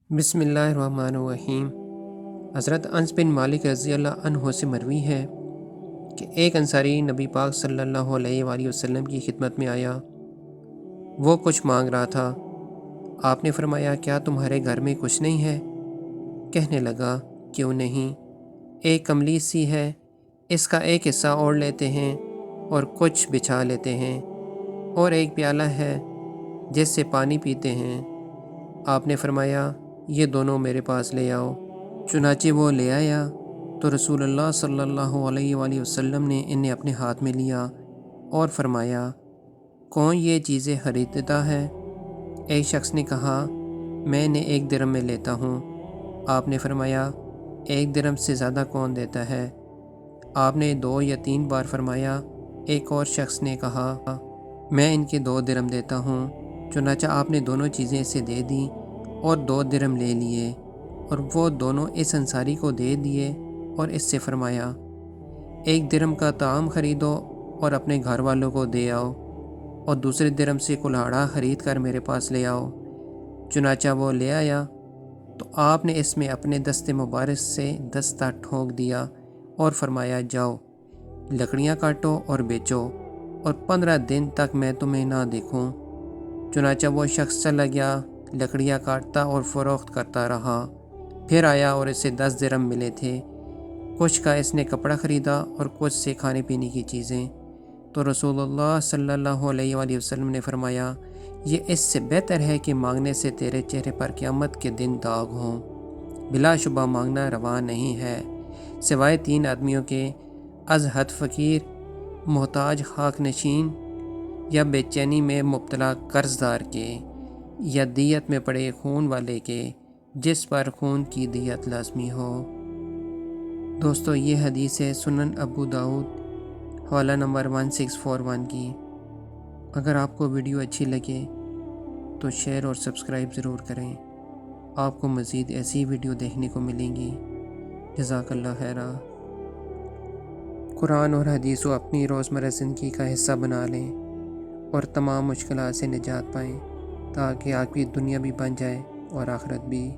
بسم اللہ الرحمن الرحیم۔ حضرت انس بن مالک رضی اللہ عنہ سے مروی ہے کہ ایک انصاری نبی پاک صلی اللہ علیہ وآلہ وسلم کی خدمت میں آیا۔ وہ کچھ مانگ رہا تھا۔ آپ نے فرمایا، کیا تمہارے گھر میں کچھ نہیں ہے؟ کہنے لگا، کیوں نہیں؟ ایک کملی سی ہے، اس کا ایک حصہ اوڑھ لیتے ہیں اور کچھ بچھا لیتے ہیں، اور ایک پیالہ ہے جس سے پانی پیتے ہیں۔ آپ نے فرمایا، یہ دونوں میرے پاس لے آؤ۔ چنانچہ وہ لے آیا تو رسول اللہ صلی اللہ علیہ وآلہ وسلم نے انہیں اپنے ہاتھ میں لیا اور فرمایا، کون یہ چیزیں خریدتا ہے؟ ایک شخص نے کہا، میں نے 1 درہم میں لیتا ہوں۔ آپ نے فرمایا، 1 درہم سے زیادہ کون دیتا ہے؟ آپ نے 2 یا 3 بار فرمایا۔ ایک اور شخص نے کہا، میں ان کے 2 درہم دیتا ہوں۔ چنانچہ آپ نے دونوں چیزیں اسے دے دیں اور 2 درہم لے لیے، اور وہ دونوں اس انصاری کو دے دیے اور اس سے فرمایا، 1 درہم کا طعام خریدو اور اپنے گھر والوں کو دے آؤ، اور دوسرے درہم سے کلہاڑا خرید کر میرے پاس لے آؤ۔ چنانچہ وہ لے آیا تو آپ نے اس میں اپنے دست مبارک سے دستہ ٹھونک دیا اور فرمایا، جاؤ لکڑیاں کاٹو اور بیچو، اور 15 دن تک میں تمہیں نہ دیکھوں۔ چنانچہ وہ شخص چلا گیا، لکڑیاں کاٹتا اور فروخت کرتا رہا۔ پھر آیا اور اسے 10 درہم ملے تھے۔ کچھ کا اس نے کپڑا خریدا اور کچھ سے کھانے پینے کی چیزیں۔ تو رسول اللہ صلی اللہ علیہ وآلہ وسلم نے فرمایا، یہ اس سے بہتر ہے کہ مانگنے سے تیرے چہرے پر قیامت کے دن داغ ہوں۔ بلا شبہ مانگنا روا نہیں ہے، سوائے 3 آدمیوں کے، از حد فقیر، محتاج خاک نشین، یا بے چینی میں مبتلا قرض دار کے، یا دیت میں پڑے خون والے کے، جس پر خون کی دیت لازمی ہو۔ دوستو، یہ حدیث ہے سنن ابو داؤد حوالہ نمبر 1641 کی۔ اگر آپ کو ویڈیو اچھی لگے تو شیئر اور سبسکرائب ضرور کریں۔ آپ کو مزید ایسی ویڈیو دیکھنے کو ملیں گی۔ جزاک اللہ خیرہ۔ قرآن اور حدیث کو اپنی روزمرہ زندگی کا حصہ بنا لیں اور تمام مشکلات سے نجات پائیں، تاکہ آپ کی دنیا بھی بن جائے اور آخرت بھی۔